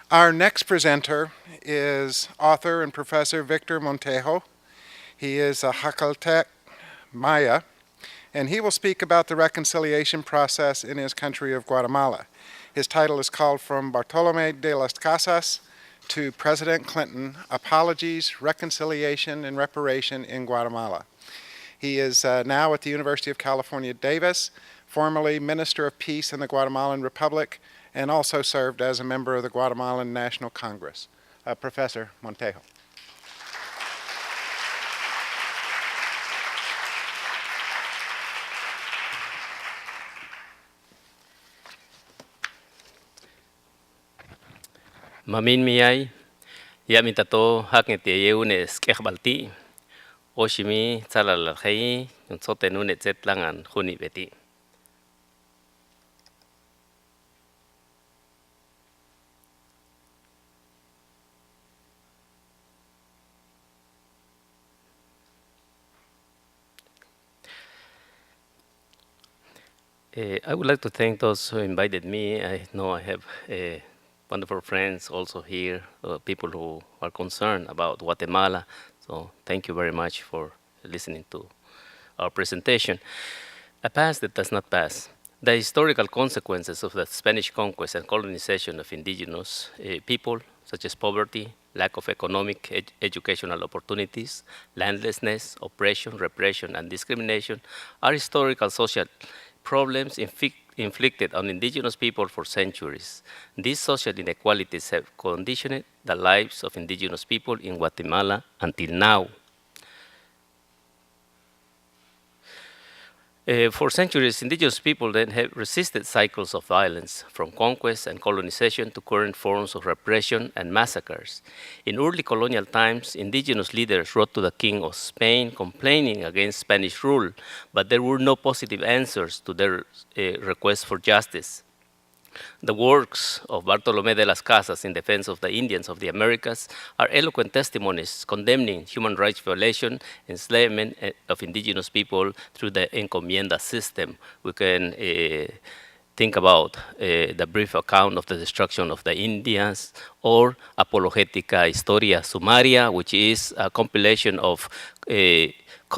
Our next presenter is author and professor Victor Montejo. He is a Jacaltec Maya, and he will speak about the reconciliation process in his country of Guatemala. His title is called From Bartolome de las Casas to President Clinton, Apologies, Reconciliation, and Reparation in Guatemala. He is now at the University of California, Davis, formerly Minister of Peace in the Guatemalan Republic, and also served as a member of the Guatemalan National Congress. Professor Montejo. Mamin miyay, yami tato hakne te yeune skechbalti, oshimi tsalalakhay, unsote nune tsetlangan huni beti. I would like to thank those who invited me. I know I have wonderful friends also here, people who are concerned about Guatemala. So thank you very much for listening to our presentation. A past that does not pass. The historical consequences of the Spanish conquest and colonization of indigenous people, such as poverty, lack of economic, educational opportunities, landlessness, oppression, repression, and discrimination, are historical social problems inflicted on indigenous people for centuries. These social inequalities have conditioned the lives of indigenous people in Guatemala until now. For centuries, indigenous people then have resisted cycles of violence, from conquest and colonization to current forms of repression and massacres. In early colonial times, indigenous leaders wrote to the King of Spain complaining against Spanish rule, but there were no positive answers to their request for justice. The works of Bartolomé de las Casas in defense of the Indians of the Americas are eloquent testimonies condemning human rights violation, enslavement of indigenous people through the encomienda system. We can think about the brief account of the destruction of the Indians, or Apologetica Historia Sumaria, which is a compilation of the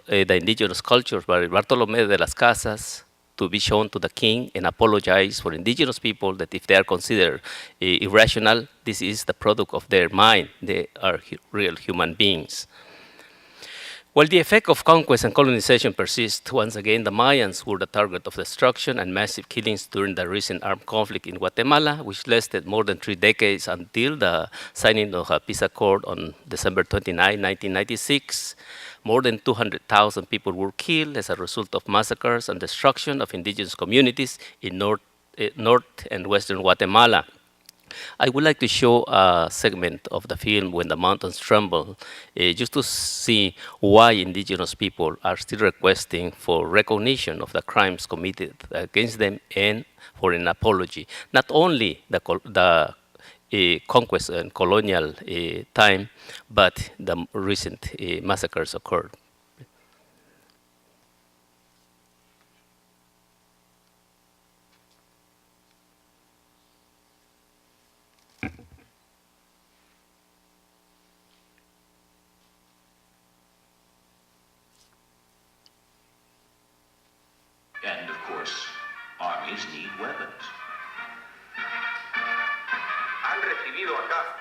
indigenous cultures by Bartolomé de las Casas, to be shown to the king and apologize for indigenous people that if they are considered irrational, this is the product of their mind. They are real human beings. While the effect of conquest and colonization persists, once again, the Mayans were the target of destruction and massive killings during the recent armed conflict in Guatemala, which lasted more than 3 decades until the signing of a peace accord on December 29, 1996. More than 200,000 people were killed as a result of massacres and destruction of indigenous communities in North and Western Guatemala. I would like to show a segment of the film When the Mountains Tremble, just to see why indigenous people are still requesting for recognition of the crimes committed against them and for an apology. Not only the conquest and colonial time, but the recent massacres occurred. And of course, armies need weapons. Han recibido acá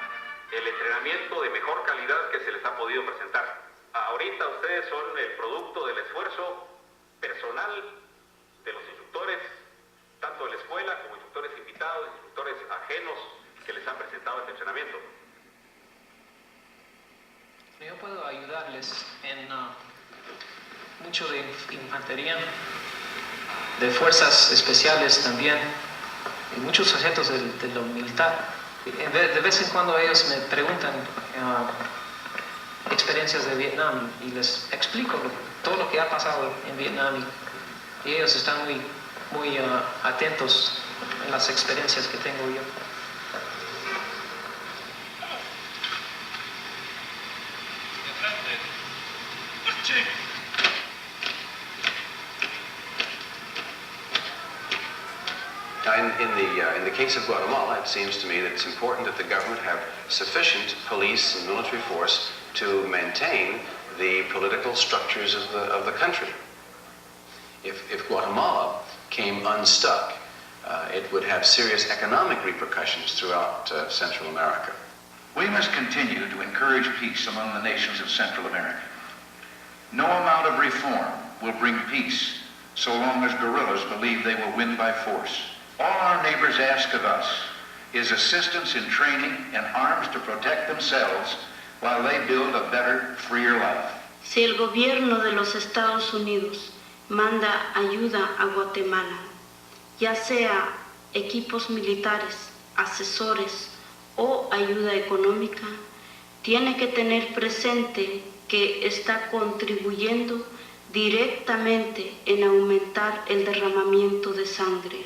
el entrenamiento de mejor calidad que se les ha podido presentar. Ahorita ustedes son el producto del esfuerzo personal de los instructores, tanto de la escuela como instructores invitados, instructores ajenos que les han presentado este entrenamiento. Yo puedo ayudarles en mucho de infantería, de fuerzas especiales también, y muchos objetos de lo militar. De vez en cuando ellos me preguntan experiencias de Vietnam y les explico todo lo que ha pasado en Vietnam y ellos están muy atentos en las experiencias que tengo yo. I'm in the in the case of Guatemala, it seems to me that it's important that the government have sufficient police and military force to maintain the political structures of the country. If Guatemala came unstuck, it would have serious economic repercussions throughout Central America. We must continue to encourage peace among the nations of Central America. No amount of reform will bring peace so long as guerrillas believe they will win by force. All our neighbors ask of us is assistance in training and arms to protect themselves while they build a better, freer life. Si el gobierno de los Estados Unidos manda ayuda a Guatemala, ya sea equipos militares, asesores o ayuda económica, tiene que tener presente que está contribuyendo directamente en aumentar el derramamiento de sangre.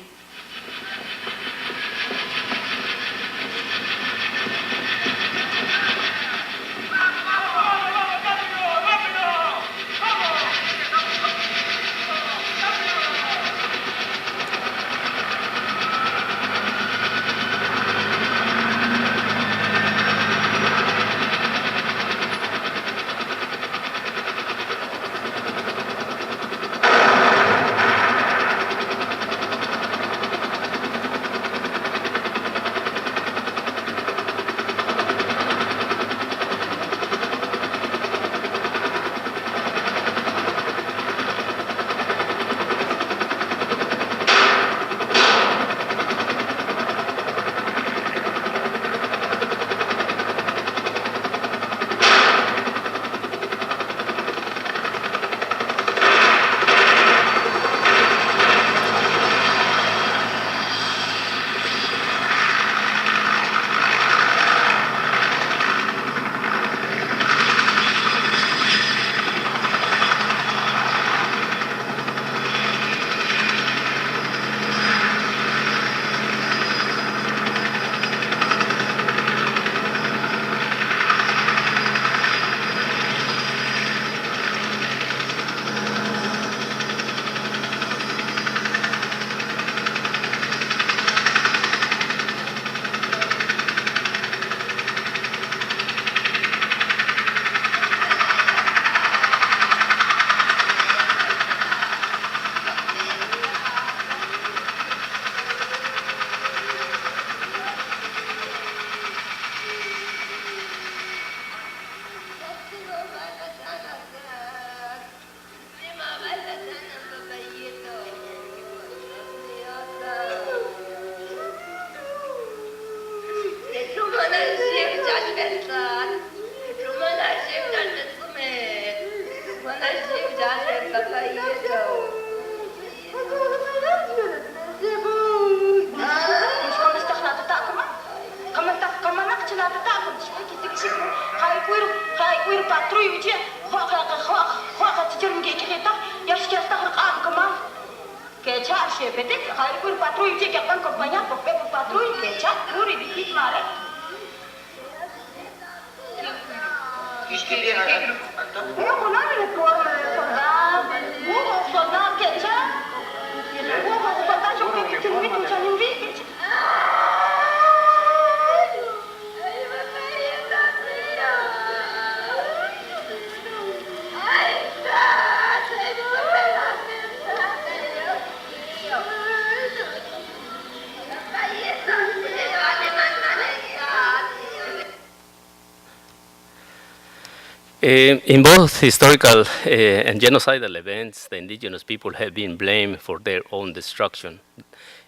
In both historical and genocidal events, the indigenous people have been blamed for their own destruction.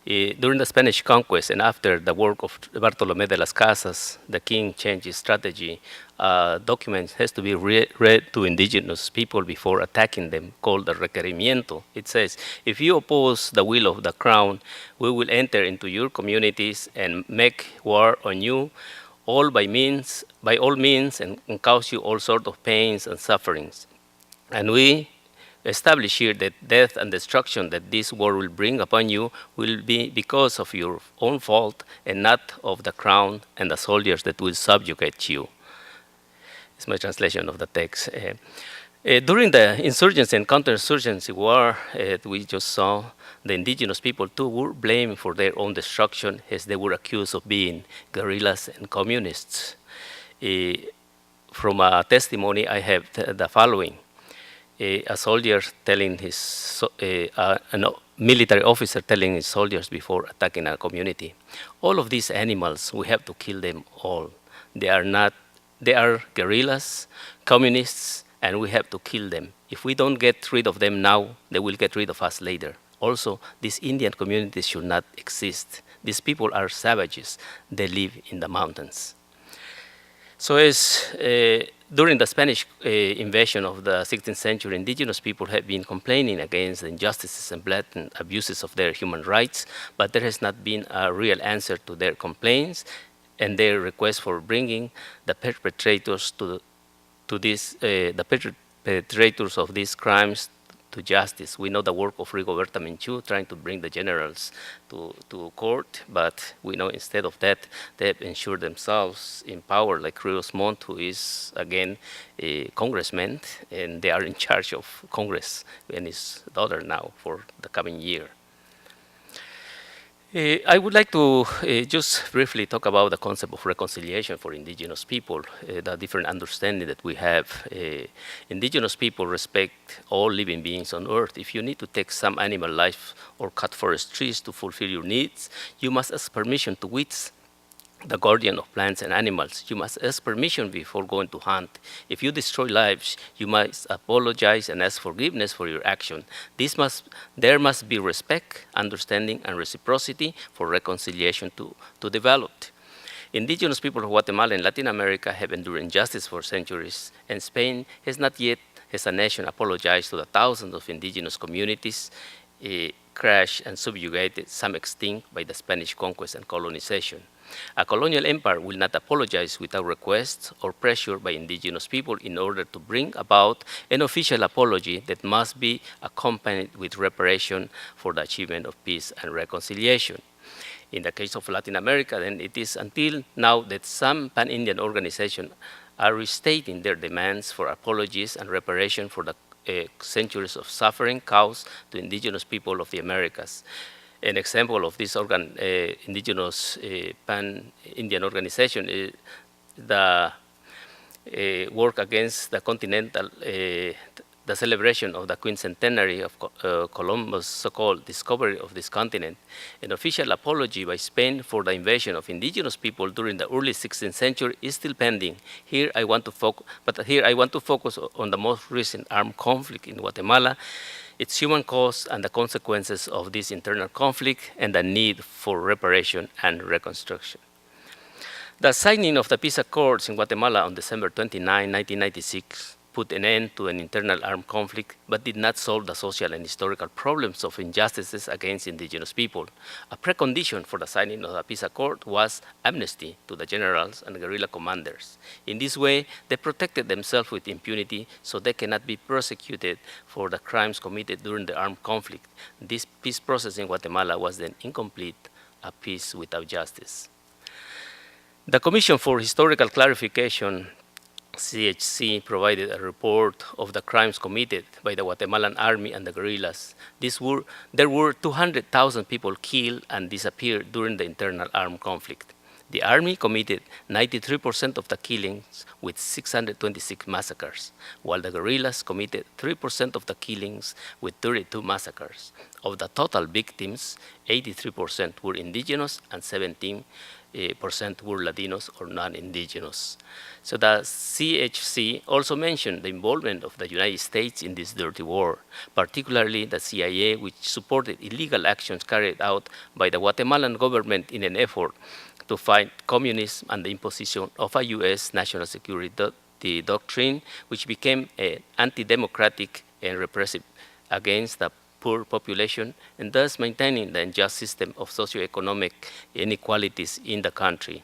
During the Spanish conquest and after the work of Bartolomé de las Casas, the king changed his strategy. Documents has to be read to indigenous people before attacking them, called the requerimiento. It says, if you oppose the will of the crown, we will enter into your communities and make war on you, by all means, and cause you all sorts of pains and sufferings. And we establish here that death and destruction that this war will bring upon you will be because of your own fault and not of the crown and the soldiers that will subjugate you. It's my translation of the text. During the insurgency and counterinsurgency war, we just saw the indigenous people too were blamed for their own destruction as they were accused of being guerrillas and communists. From a testimony, I have the following. A soldier telling a military officer telling his soldiers before attacking a community, all of these animals, we have to kill them all. They are guerrillas, communists, and we have to kill them. If we don't get rid of them now, they will get rid of us later. Also, these Indian communities should not exist. These people are savages. They live in the mountains. So during the Spanish invasion of the 16th century, indigenous people have been complaining against the injustices and blatant abuses of their human rights, but there has not been a real answer to their complaints and their request for bringing the perpetrators the perpetrators of these crimes to justice. We know the work of Rigoberta Menchú trying to bring the generals to court, but we know instead of that, they have ensured themselves in power, like Rios Montt, who is, again, a congressman, and they are in charge of Congress and his daughter now for the coming year. I would like to just briefly talk about the concept of reconciliation for indigenous people, the different understanding that we have. Indigenous people respect all living beings on earth. If you need to take some animal life or cut forest trees to fulfill your needs, you must ask permission to Wits, the guardian of plants and animals. You must ask permission before going to hunt. If you destroy lives, you must apologize and ask forgiveness for your action. There must be respect, understanding, and reciprocity for reconciliation to develop. Indigenous people of Guatemala and Latin America have endured injustice for centuries, and Spain has not yet, as a nation, apologized to the thousands of indigenous communities crashed and subjugated, some extinct by the Spanish conquest and colonization. A colonial empire will not apologize without request or pressure by indigenous people in order to bring about an official apology that must be accompanied with reparation for the achievement of peace and reconciliation. In the case of Latin America, then it is until now that some pan-Indian organizations are restating their demands for apologies and reparation for the centuries of suffering caused to indigenous people of the Americas. An example of this indigenous pan-Indian organization is the work against the continental, the celebration of the quincentenary of Columbus' so-called discovery of this continent. An official apology by Spain for the invasion of indigenous people during the early 16th century is still pending. Here I want to focus on the most recent armed conflict in Guatemala, its human cost and the consequences of this internal conflict, and the need for reparation and reconstruction. The signing of the peace accords in Guatemala on December 29, 1996, put an end to an internal armed conflict, but did not solve the social and historical problems of injustices against indigenous people. A precondition for the signing of the peace accord was amnesty to the generals and guerrilla commanders. In this way, they protected themselves with impunity so they cannot be prosecuted for the crimes committed during the armed conflict. This peace process in Guatemala was then incomplete, a peace without justice. The Commission for Historical Clarification, CHC, provided a report of the crimes committed by the Guatemalan army and the guerrillas. There were 200,000 people killed and disappeared during the internal armed conflict. The army committed 93% of the killings with 626 massacres, while the guerrillas committed 3% of the killings with 32 massacres. Of the total victims, 83% were indigenous and 17% were Latinos or non-indigenous. So the CHC also mentioned the involvement of the United States in this dirty war, particularly the CIA, which supported illegal actions carried out by the Guatemalan government in an effort to fight communism and the imposition of a U.S. national security doctrine, which became anti-democratic and repressive against the poor population, and thus maintaining the unjust system of socioeconomic inequalities in the country.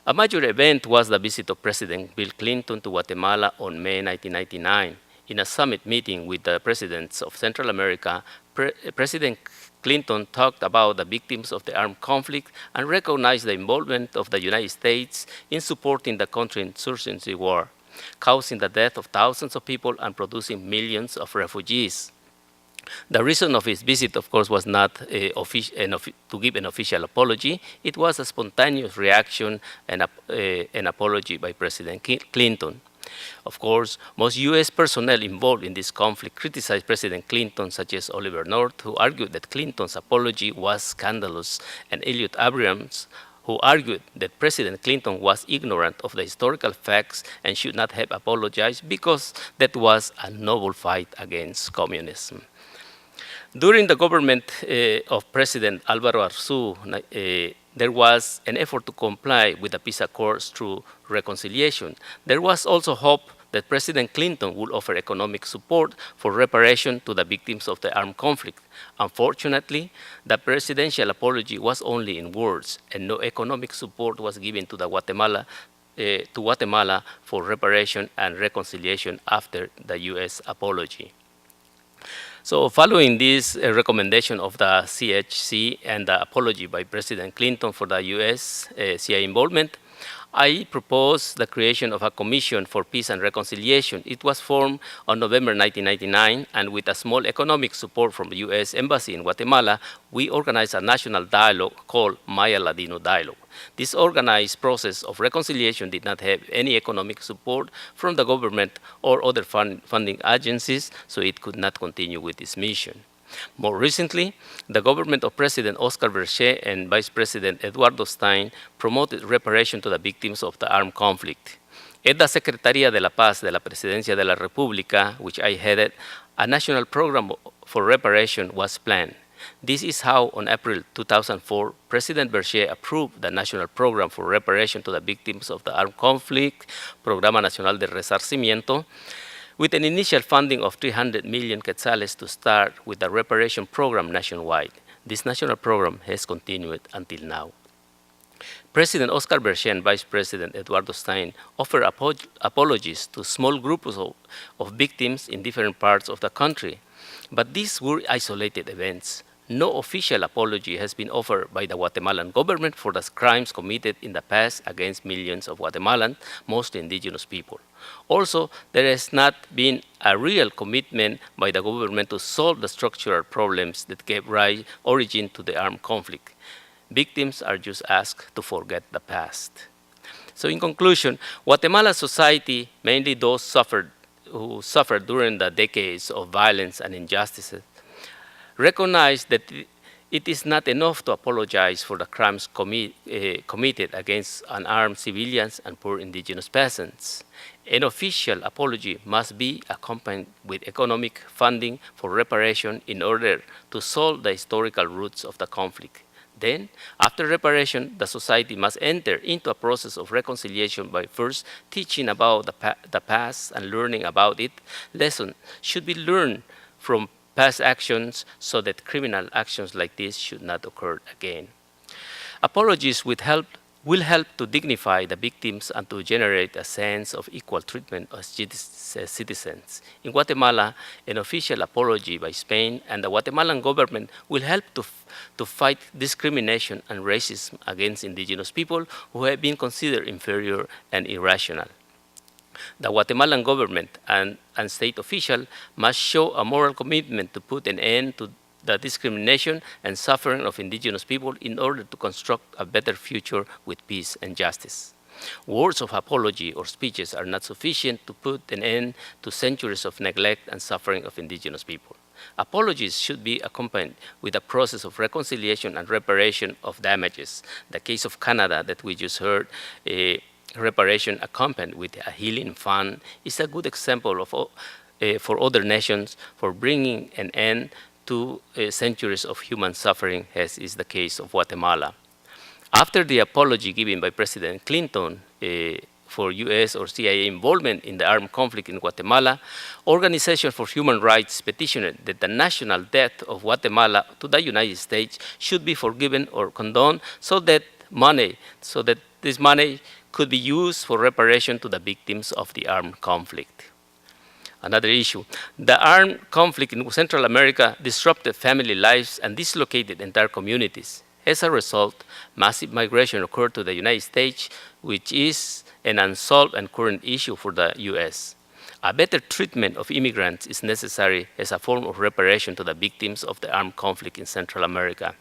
A major event was the visit of President Bill Clinton to Guatemala on May 1999. In a summit meeting with the presidents of Central America, President Clinton talked about the victims of the armed conflict and recognized the involvement of the United States in supporting the counterinsurgency war. causing the death of thousands of people and producing millions of refugees. The reason of his visit, of course, was not to give an official apology. It was a spontaneous reaction and an apology by President Clinton. Of course, most U.S. personnel involved in this conflict criticized President Clinton, such as Oliver North, who argued that Clinton's apology was scandalous, and Elliot Abrams, who argued that President Clinton was ignorant of the historical facts and should not have apologized because that was a noble fight against communism. During the government of President Alvaro Arzu, there was an effort to comply with the peace accords through reconciliation. There was also hope that President Clinton would offer economic support for reparation to the victims of the armed conflict. Unfortunately, the presidential apology was only in words, and no economic support was given to Guatemala for reparation and reconciliation after the U.S. apology. So following this recommendation of the CHC and the apology by President Clinton for the U.S. CIA involvement, I propose the creation of a Commission for Peace and Reconciliation. It was formed on November 1999, and with a small economic support from the U.S. Embassy in Guatemala, we organized a national dialogue called Maya-Ladino Dialogue. This organized process of reconciliation did not have any economic support from the government or other funding agencies, so it could not continue with this mission. More recently, the government of President Oscar Berger and Vice President Eduardo Stein promoted reparation to the victims of the armed conflict. At the Secretaría de la Paz de la Presidencia de la República, which I headed, a national program for reparation was planned. This is how, on April 2004, President Berger approved the National Program for Reparation to the Victims of the Armed Conflict, Programa Nacional de Resarcimiento, with an initial funding of 300 million quetzales to start with the reparation program nationwide. This national program has continued until now. President Oscar Berger and Vice President Eduardo Stein offered apologies to small groups of victims in different parts of the country, but these were isolated events. No official apology has been offered by the Guatemalan government for the crimes committed in the past against millions of Guatemalans, mostly indigenous people. Also, there has not been a real commitment by the government to solve the structural problems that gave origin to the armed conflict. Victims are just asked to forget the past. So in conclusion, Guatemala society, mainly those who suffered during the decades of violence and injustices, recognize that it is not enough to apologize for the crimes committed against unarmed civilians and poor indigenous peasants. An official apology must be accompanied with economic funding for reparation in order to solve the historical roots of the conflict. Then, after reparation, the society must enter into a process of reconciliation by first teaching about the past and learning about it. Lessons should be learned from past actions so that criminal actions like this should not occur again. Apologies will help to dignify the victims and to generate a sense of equal treatment as citizens. In Guatemala, an official apology by Spain and the Guatemalan government will help to fight discrimination and racism against indigenous people who have been considered inferior and irrational. The Guatemalan government and state officials must show a moral commitment to put an end to the discrimination and suffering of indigenous people in order to construct a better future with peace and justice. Words of apology or speeches are not sufficient to put an end to centuries of neglect and suffering of indigenous people. Apologies should be accompanied with a process of reconciliation and reparation of damages. The case of Canada that we just heard, reparation accompanied with a healing fund, is a good example for other nations for bringing an end to centuries of human suffering, as is the case of Guatemala. After the apology given by President Clinton for U.S. or CIA involvement in the armed conflict in Guatemala, Organization for Human Rights petitioned that the national debt of Guatemala to the United States should be forgiven or condoned so that this money could be used for reparation to the victims of the armed conflict. Another issue, the armed conflict in Central America disrupted family lives and dislocated entire communities. As a result, massive migration occurred to the United States, which is an unsolved and current issue for the U.S. A better treatment of immigrants is necessary as a form of reparation to the victims of the armed conflict in Central America.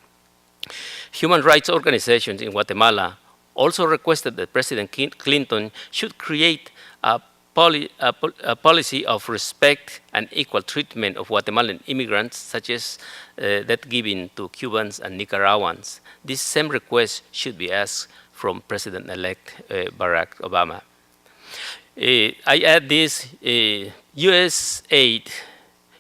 Human rights organizations in Guatemala also requested that President Clinton should create a policy of respect and equal treatment of Guatemalan immigrants, such as that given to Cubans and Nicaraguans. This same request should be asked from President-elect Barack Obama. I add this, U.S. aid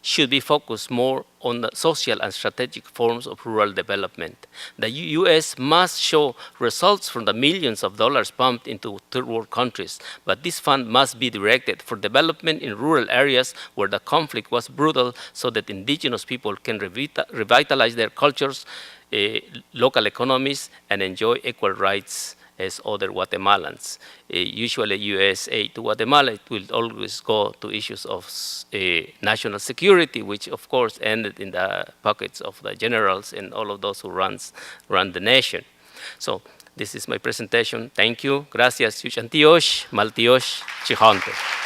should be focused more on the social and strategic forms of rural development. The U.S. must show results from the millions of dollars pumped into third world countries, but this fund must be directed for development in rural areas where the conflict was brutal so that indigenous people can revitalize their cultures, local economies, and enjoy equal rights as other Guatemalans. Usually U.S. aid to Guatemala, it will always go to issues of national security, which of course ended in the pockets of the generals and all of those who run the nation. So this is my presentation. Thank you. Gracias. Yuchantiosh, Maltiosh, Chihonte.